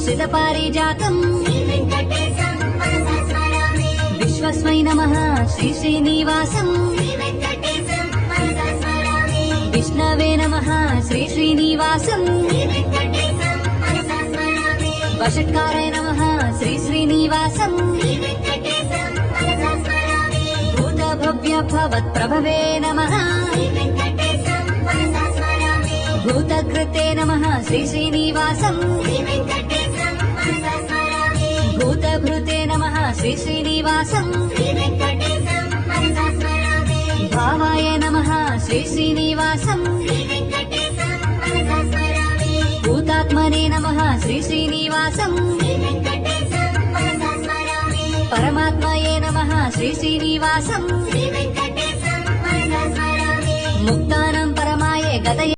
श्रितपारिजातम् विश्वस्मै नमः श्री श्रीनिवासम् विष्णवे नमः श्री श्रीनिवासम् वषट्काराय नमः श्री श्रीनिवासम् भूतभव्य भवत्प्रभवे नमः भूतकृते नमः श्री श्रीनिवासम् भूतभृते नमः श्री श्रीनिवासम् भावाय नमः श्री श्रीनिवासम् भूतात्मने नमः श्री श्रीनिवासम् परमात्मये नमः श्री श्रीनिवासम् मुक्तानां परमाय गतये